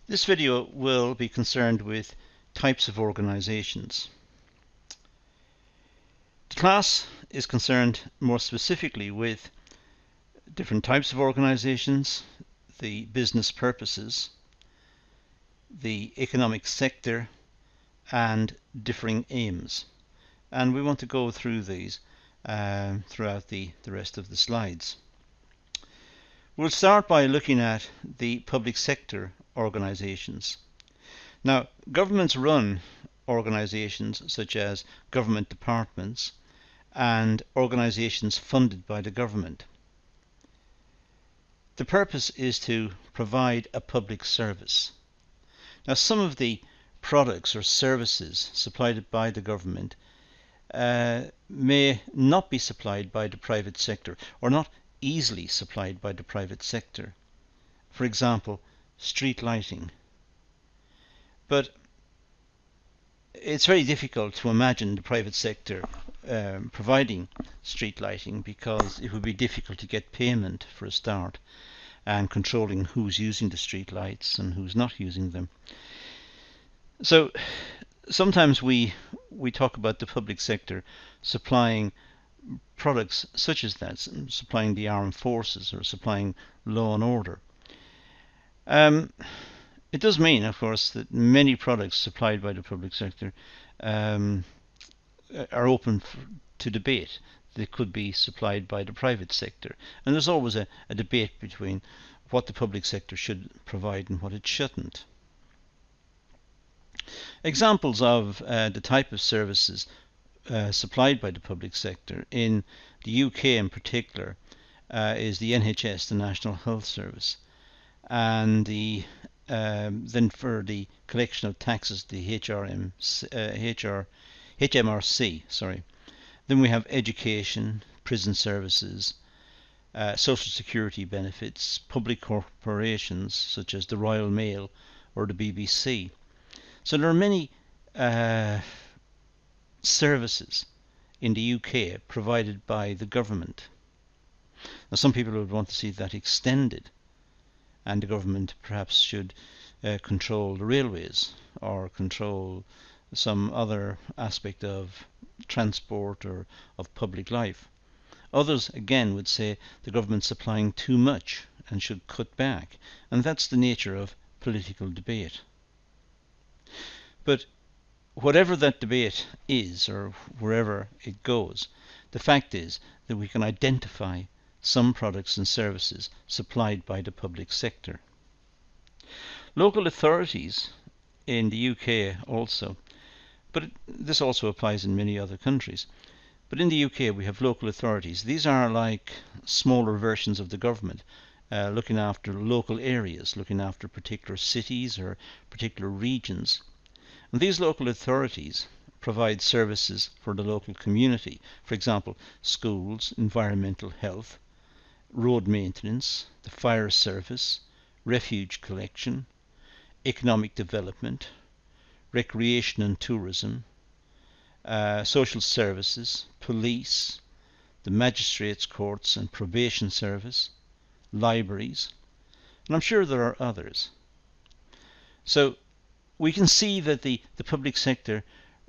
This video will be concerned with types of organizations. The class is concerned more specifically with different types of organizations, the business purposes, the economic sector, and differing aims. And we want to go through these throughout the rest of the slides. We'll start by looking at the public sector organizations. Now, governments run organizations such as government departments and organizations funded by the government. The purpose is to provide a public service. Now, some of the products or services supplied by the government may not be supplied by the private sector, or not easily supplied by the private sector. For example, street lighting. But it's very difficult to imagine the private sector providing street lighting, because it would be difficult to get payment for a start, and controlling who's using the street lights and who's not using them. So sometimes we talk about the public sector supplying products such as that, supplying the armed forces or supplying law and order. It does mean, of course, that many products supplied by the public sector are open to debate. They could be supplied by the private sector, and there's always a debate between what the public sector should provide and what it shouldn't. Examples of the type of services supplied by the public sector in the UK in particular is the NHS, the National Health Service, and then for the collection of taxes, the HMRC. Then we have education, prison services, social security benefits, public corporations such as the Royal Mail or the BBC. So there are many services in the UK provided by the government. Now, some people would want to see that extended, and the government perhaps should control the railways or control some other aspect of transport or of public life. Others again would say the government's supplying too much and should cut back, and that's the nature of political debate. But whatever that debate is, or wherever it goes, the fact is that we can identify some products and services supplied by the public sector. Local authorities in the UK also, but this also applies in many other countries. But in the UK we have local authorities. These are like smaller versions of the government, looking after local areas, looking after particular cities or particular regions. And these local authorities provide services for the local community. For example, schools, environmental health, road maintenance, the fire service, refuge collection, economic development, recreation and tourism, social services, police, the magistrates' courts and probation service, libraries, and I'm sure there are others. So we can see that the public sector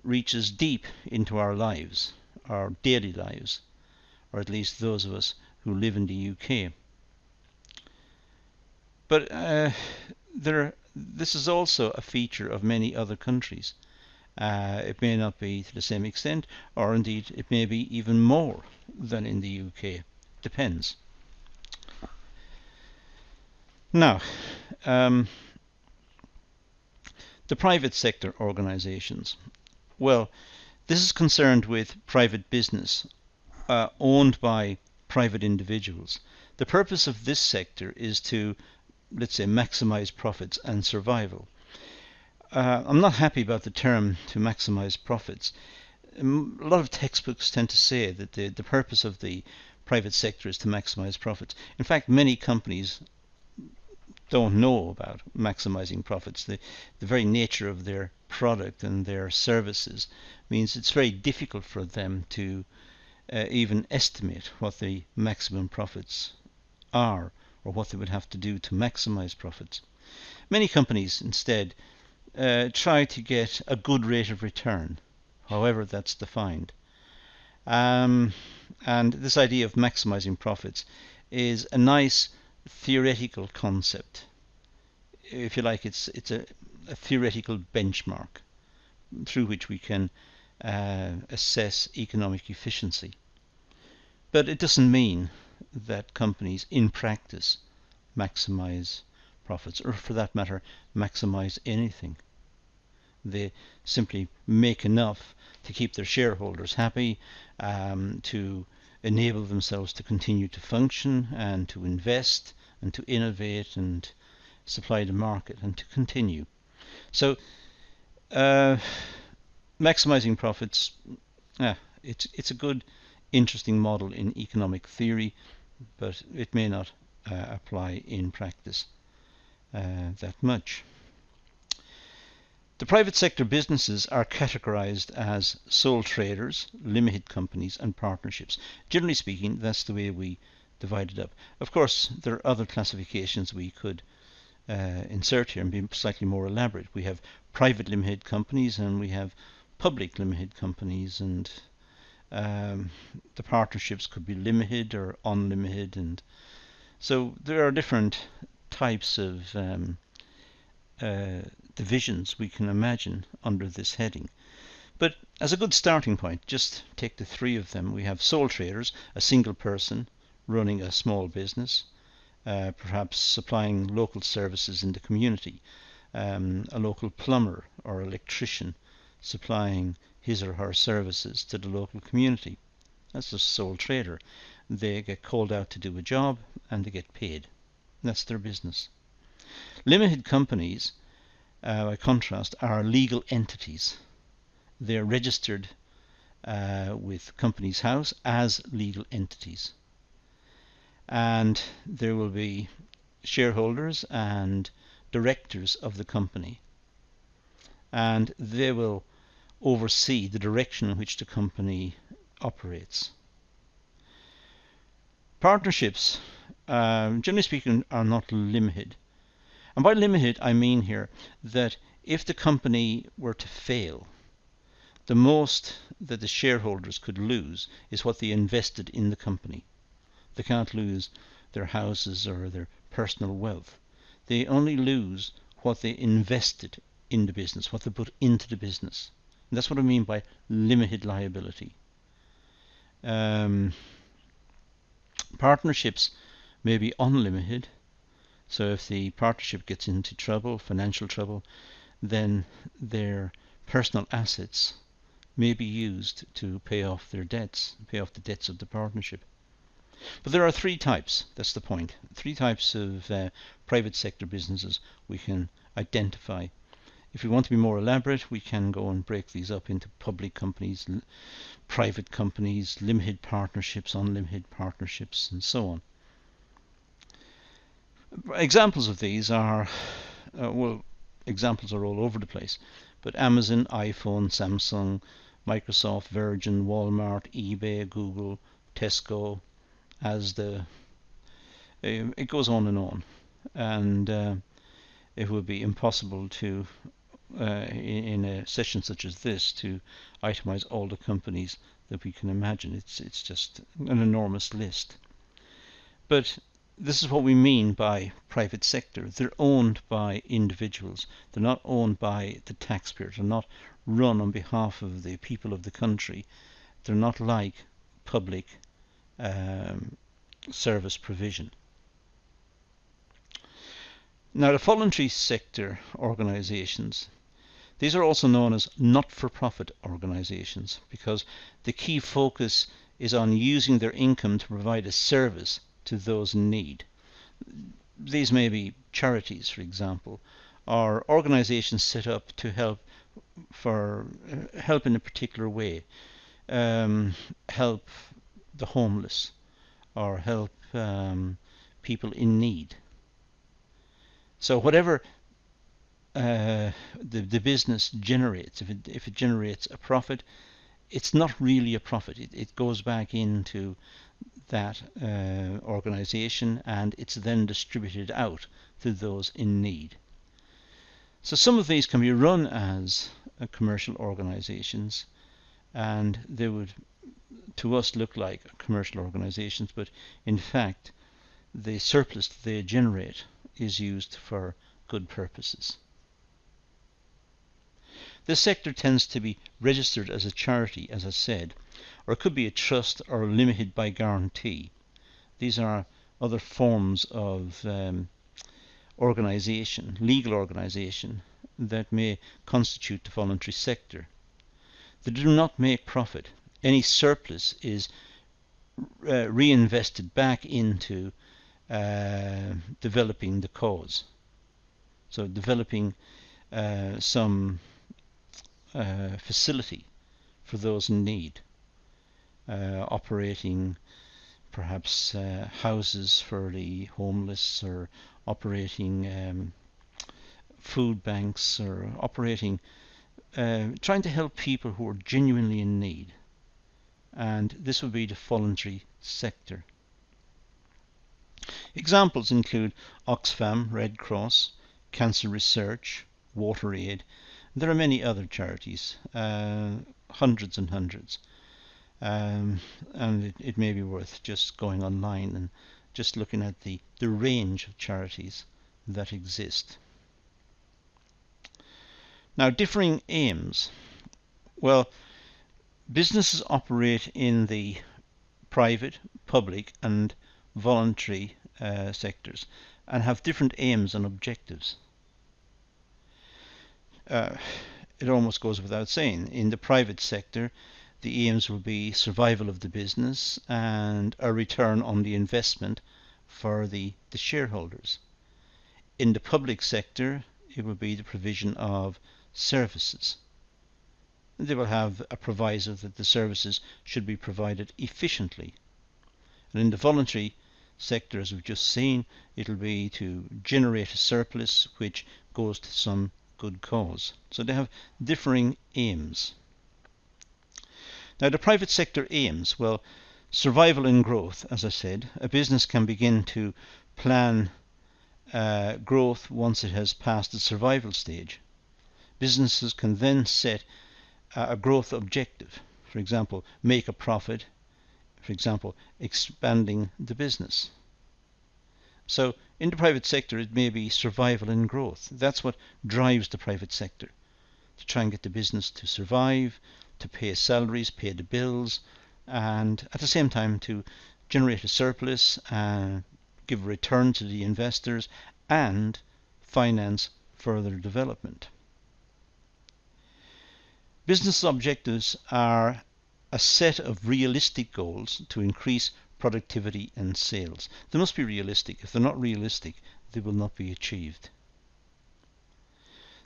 reaches deep into our lives, our daily lives, or at least those of us who live in the UK. But this is also a feature of many other countries. It may not be to the same extent, or indeed it may be even more than in the UK. Depends. Now, the private sector organizations. Well, this is concerned with private business owned by private individuals. The purpose of this sector is to, let's say, maximize profits and survival. I'm not happy about the term to maximize profits. A lot of textbooks tend to say that the purpose of the private sector is to maximize profits. In fact, many companies don't know about maximizing profits. The very nature of their product and their services means it's very difficult for them to even estimate what the maximum profits are, or what they would have to do to maximize profits. Many companies instead try to get a good rate of return, however that's defined. And this idea of maximizing profits is a nice theoretical concept. If you like, it's a theoretical benchmark through which we can assess economic efficiency. But it doesn't mean that companies in practice maximize profits, or for that matter, maximize anything. They simply make enough to keep their shareholders happy, to enable themselves to continue to function and to invest and to innovate and supply the market and to continue. So maximizing profits, it's a good, interesting model in economic theory, but it may not apply in practice that much. The private sector businesses are categorized as sole traders, limited companies and partnerships. Generally speaking, that's the way we divide it up. Of course, there are other classifications we could insert here and be slightly more elaborate. We have private limited companies and we have public limited companies, and the partnerships could be limited or unlimited, and so there are different types of divisions we can imagine under this heading. But as a good starting point, just take the three of them. We have sole traders, a single person running a small business, perhaps supplying local services in the community, a local plumber or electrician supplying his or her services to the local community. That's a sole trader. They get called out to do a job and they get paid. That's their business. Limited companies, by contrast, are legal entities. They're registered with Companies House as legal entities. And there will be shareholders and directors of the company. And they will oversee the direction in which the company operates. Partnerships, generally speaking, are not limited. And by limited, I mean here that if the company were to fail, the most that the shareholders could lose is what they invested in the company. They can't lose their houses or their personal wealth. They only lose what they invested in the business, what they put into the business. And that's what I mean by limited liability. Partnerships may be unlimited. So if the partnership gets into trouble, financial trouble, then their personal assets may be used to pay off their debts, pay off the debts of the partnership. But there are three types, that's the point, three types of private sector businesses we can identify. If we want to be more elaborate, we can go and break these up into public companies, private companies, limited partnerships, unlimited partnerships, and so on. Examples of these are, examples are all over the place, but Amazon, iPhone, Samsung, Microsoft, Virgin, Walmart, eBay, Google, Tesco, Asda, it goes on, and it would be impossible to, in a session such as this, to itemize all the companies that we can imagine. It's just an enormous list. But this is what we mean by private sector. They're owned by individuals. They're not owned by the taxpayer. They're not run on behalf of the people of the country. They're not like public service provision. Now, the voluntary sector organizations, these are also known as not-for-profit organizations because the key focus is on using their income to provide a service to those in need. These may be charities, for example, or organizations set up to help in a particular way, help the homeless or help people in need. So whatever the business generates, if it generates a profit, it's not really a profit. It goes back into that organization and it's then distributed out to those in need. So some of these can be run as commercial organizations, and they would to us look like commercial organizations, but in fact the surplus that they generate is used for good purposes. This sector tends to be registered as a charity, as I said, or it could be a trust or limited by guarantee. These are other forms of organisation, legal organisation, that may constitute the voluntary sector. They do not make profit. Any surplus is reinvested back into developing the cause. So developing some facility for those in need, operating perhaps houses for the homeless, or operating food banks, or operating trying to help people who are genuinely in need, and this would be the voluntary sector. Examples include Oxfam, Red Cross, Cancer Research, Water Aid. There are many other charities, hundreds and hundreds, and it may be worth just going online and just looking at the range of charities that exist. Now, differing aims. Well, businesses operate in the private, public and voluntary sectors and have different aims and objectives. It almost goes without saying, in the private sector the aims will be survival of the business and a return on the investment for the shareholders. In the public sector it will be the provision of services. They will have a proviso that the services should be provided efficiently. And in the voluntary sector, as we've just seen, it'll be to generate a surplus which goes to some good cause. So they have differing aims. Now, the private sector aims, well, survival and growth. As I said, a business can begin to plan growth once it has passed the survival stage. Businesses can then set a growth objective. For example, make a profit. For example, expanding the business. So in the private sector it may be survival and growth. That's what drives the private sector, to try and get the business to survive, to pay salaries, pay the bills, and at the same time to generate a surplus and give a return to the investors and finance further development. Business objectives are a set of realistic goals to increase productivity and sales. They must be realistic. If they're not realistic, they will not be achieved.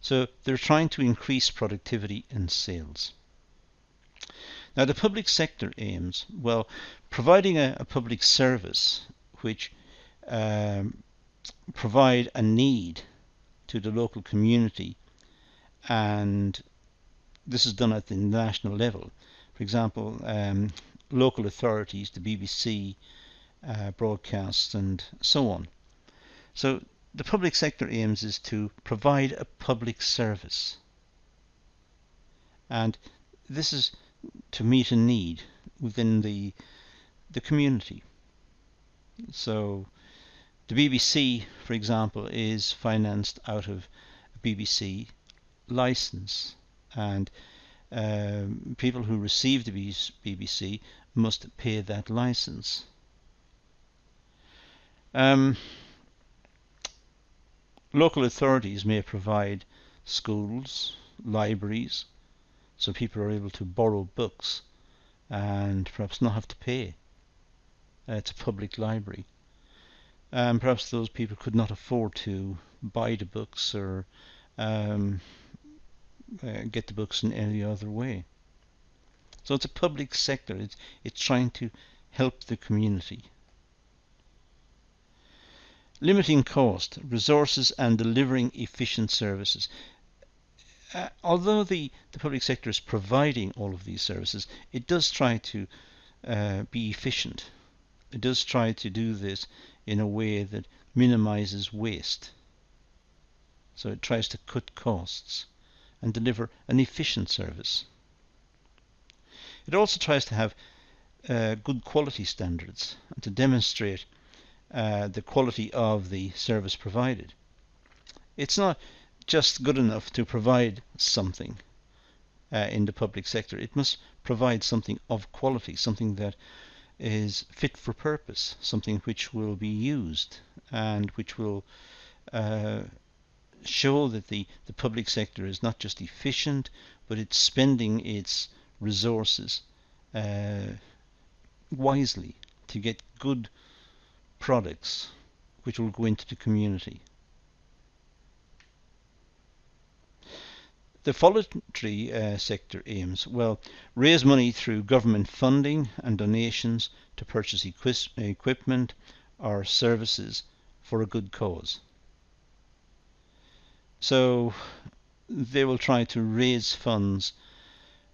So they're trying to increase productivity and sales. Now, the public sector aims, well, providing a public service which provide a need to the local community, and this is done at the national level. For example, local authorities, the BBC, broadcasts and so on. So the public sector aims is to provide a public service, and this is to meet a need within the community. So the BBC, for example, is financed out of a BBC license, and people who receive the BBC must pay that license. Local authorities may provide schools, libraries, so people are able to borrow books and perhaps not have to pay. It's a public library. Perhaps those people could not afford to buy the books or get the books in any other way. So it's a public sector. It's trying to help the community. Limiting cost, resources and delivering efficient services. Although the public sector is providing all of these services, it does try to be efficient. It does try to do this in a way that minimizes waste. So it tries to cut costs and deliver an efficient service. It also tries to have good quality standards and to demonstrate the quality of the service provided. It's not just good enough to provide something in the public sector. It must provide something of quality, something that is fit for purpose, something which will be used and which will show that the public sector is not just efficient, but it's spending its resources wisely to get good products which will go into the community. The voluntary sector aims, well, raise money through government funding and donations to purchase equipment or services for a good cause. So they will try to raise funds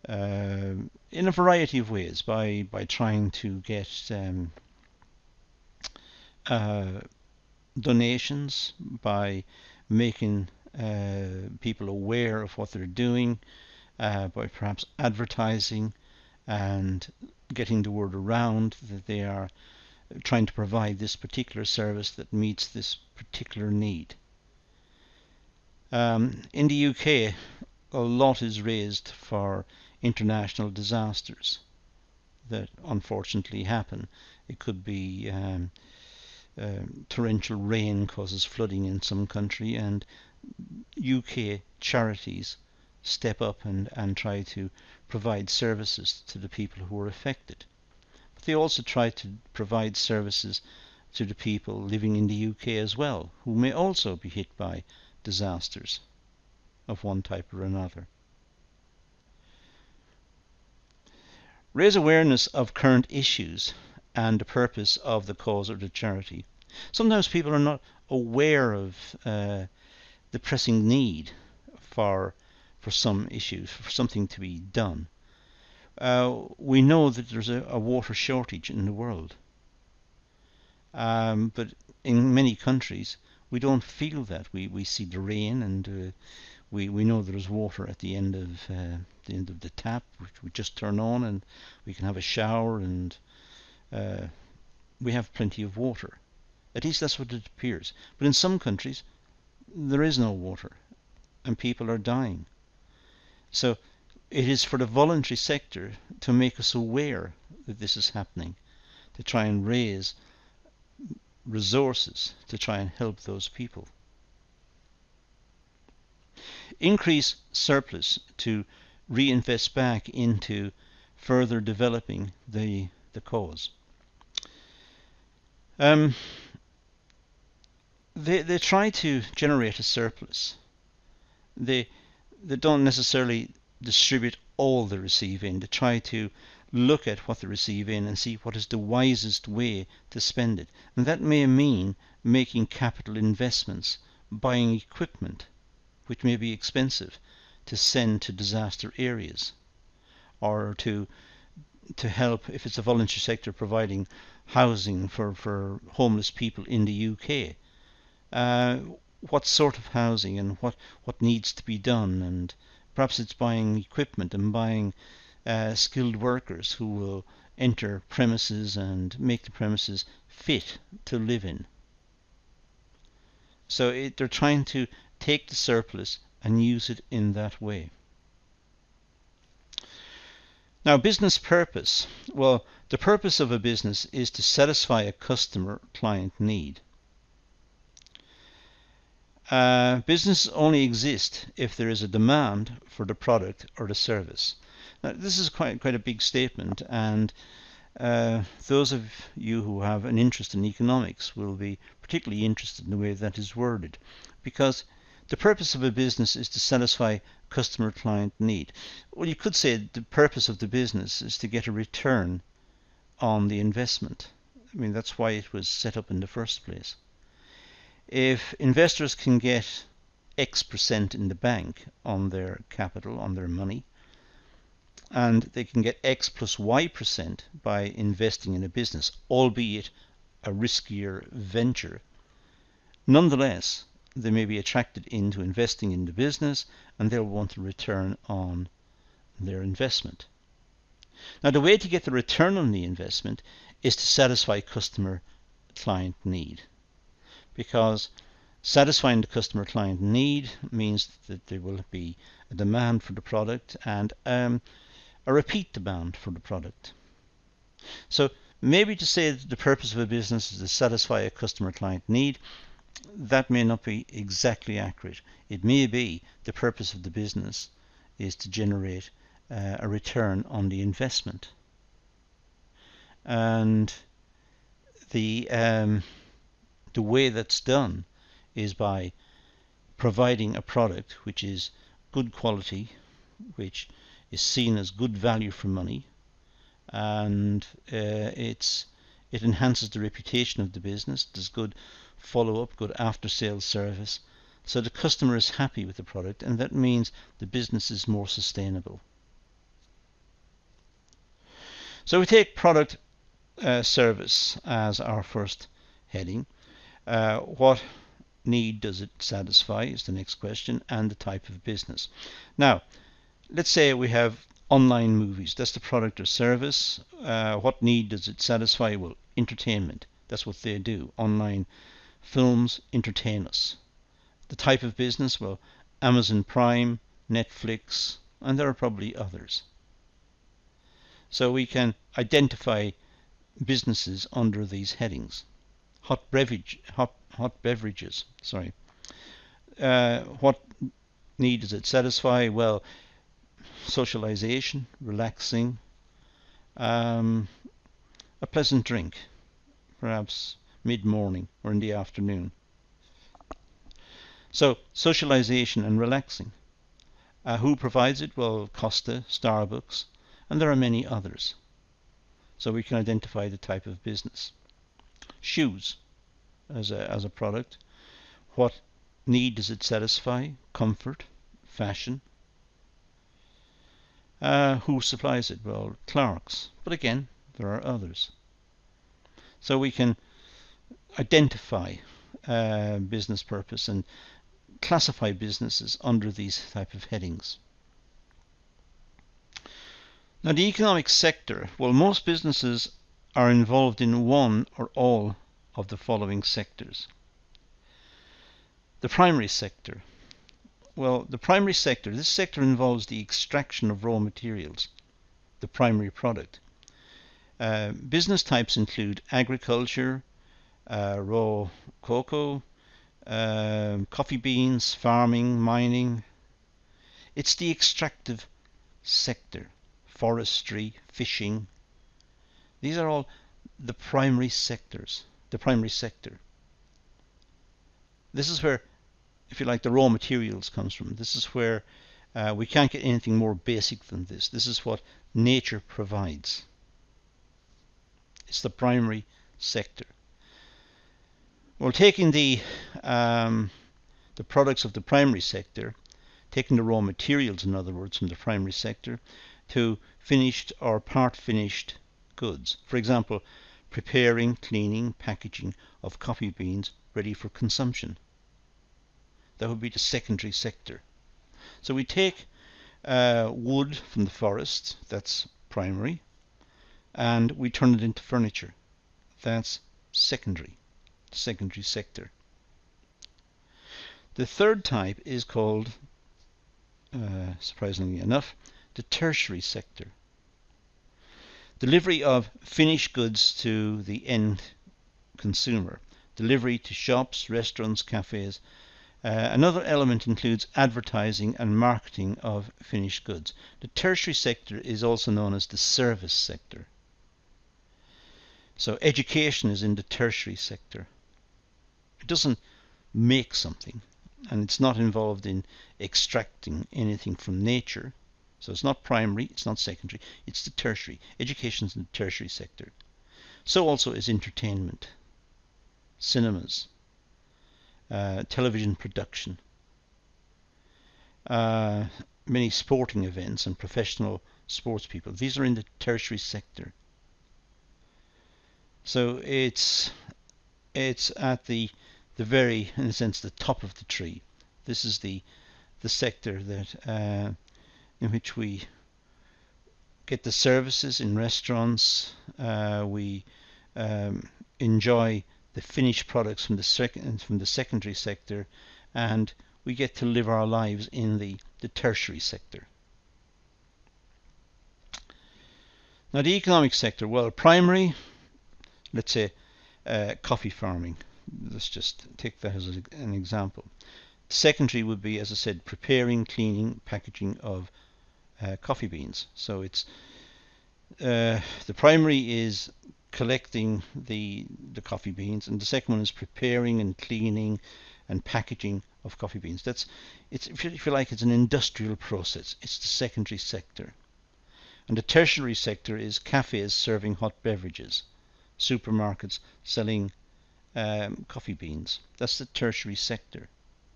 in a variety of ways by trying to get donations, by making people aware of what they're doing, by perhaps advertising and getting the word around that they are trying to provide this particular service that meets this particular need. In the UK, a lot is raised for international disasters that unfortunately happen. It could be torrential rain causes flooding in some country, and UK charities step up and try to provide services to the people who are affected. But they also try to provide services to the people living in the UK as well, who may also be hit by disasters of one type or another. Raise awareness of current issues and the purpose of the cause or the charity. Sometimes people are not aware of the pressing need for some issues, for something to be done. We know that there's a water shortage in the world, but in many countries we don't feel that. We see the rain, and we know there's water at the end of the tap, which we just turn on, and we can have a shower, and we have plenty of water. At least that's what it appears. But in some countries there is no water, and people are dying. So it is for the voluntary sector to make us aware that this is happening, to try and raise resources to try and help those people. Increase surplus to reinvest back into further developing the cause. They try to generate a surplus. They don't necessarily distribute all they receive in. They try to look at what they receive in and see what is the wisest way to spend it. And that may mean making capital investments, buying equipment, which may be expensive, to send to disaster areas, or to help, if it's a voluntary sector, providing housing for homeless people in the UK. What sort of housing and what needs to be done, and perhaps it's buying equipment and buying skilled workers who will enter premises and make the premises fit to live in. So they're trying to take the surplus and use it in that way. Now, business purpose. Well, the purpose of a business is to satisfy a customer-client need. Business only exists if there is a demand for the product or the service. Now, this is quite a big statement, and those of you who have an interest in economics will be particularly interested in the way that is worded, because the purpose of a business is to satisfy customer-client need. Well, you could say the purpose of the business is to get a return on the investment. I mean, that's why it was set up in the first place. If investors can get X% in the bank on their capital, on their money, and they can get X plus Y% by investing in a business, albeit a riskier venture, nonetheless, they may be attracted into investing in the business, and they'll want a return on their investment. Now, the way to get the return on the investment is to satisfy customer client need, because satisfying the customer client need means that there will be a demand for the product and a repeat demand for the product. So maybe to say that the purpose of a business is to satisfy a customer client need, that may not be exactly accurate. It may be the purpose of the business is to generate a return on the investment. And the way that's done is by providing a product which is good quality, which is seen as good value for money, and it enhances the reputation of the business. There's good follow-up, good after-sales service, so the customer is happy with the product, and that means the business is more sustainable. So we take product service as our first heading. What need does it satisfy is the next question, and the type of business. Now, let's say we have online movies. That's the product or service. What need does it satisfy? Well, entertainment. That's what they do. Online films entertain us. The type of business? Well, Amazon Prime, Netflix, and there are probably others. So we can identify businesses under these headings. Hot beverages. Sorry. What need does it satisfy? Well, socialization, relaxing, a pleasant drink, perhaps mid-morning or in the afternoon. So socialization and relaxing. Who provides it? Well, Costa, Starbucks, and there are many others. So we can identify the type of business. Shoes as a product. What need does it satisfy? Comfort, fashion. Who supplies it? Well, Clark's. But again, there are others. So we can identify business purpose and classify businesses under these type of headings. Now, the economic sector. Well, most businesses are involved in one or all of the following sectors. The primary sector. Well, the primary sector, this sector involves the extraction of raw materials, the primary product. Business types include agriculture, raw cocoa, coffee beans, farming, mining. It's the extractive sector, forestry, fishing. These are all the primary sectors, the primary sector. This is where, if you like, the raw materials comes from. This is where we can't get anything more basic than this. This is what nature provides. It's the primary sector. Well, taking the products of the primary sector, taking the raw materials, in other words, from the primary sector, to finished or part finished goods. For example, preparing, cleaning, packaging of coffee beans ready for consumption. That would be the secondary sector. So we take wood from the forest, that's primary, and we turn it into furniture. That's secondary sector. The third type is called, surprisingly enough, the tertiary sector. Delivery of finished goods to the end consumer. Delivery to shops, restaurants, cafes. Another element includes advertising and marketing of finished goods. The tertiary sector is also known as the service sector. So education is in the tertiary sector. It doesn't make something, and it's not involved in extracting anything from nature. So it's not primary, it's not secondary, it's the tertiary. Education is in the tertiary sector. So also is entertainment, cinemas, television production, many sporting events and professional sports people. These are in the tertiary sector. So it's at the the very, in a sense, the top of the tree. This is the sector that in which we get the services in restaurants. We enjoy the finished products from the secondary sector, and we get to live our lives in the tertiary sector. Now the economic sector, well, primary, let's say coffee farming. Let's just take that as an example. Secondary would be, as I said, preparing, cleaning, packaging of coffee beans. So it's the primary is collecting the coffee beans, and the second one is preparing and cleaning and packaging of coffee beans. It's if you like, it's an industrial process. It's the secondary sector. And the tertiary sector is cafes serving hot beverages, supermarkets selling coffee beans. That's the tertiary sector.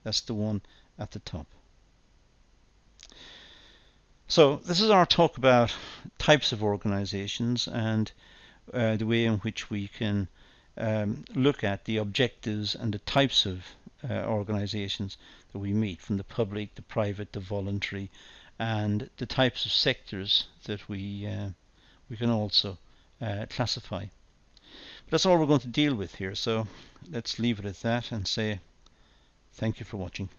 That's the one at the top. So this is our talk about types of organizations and the way in which we can look at the objectives and the types of organizations that we meet, from the public, the private, the voluntary, and the types of sectors that we can also classify. But that's all we're going to deal with here, so let's leave it at that and say thank you for watching.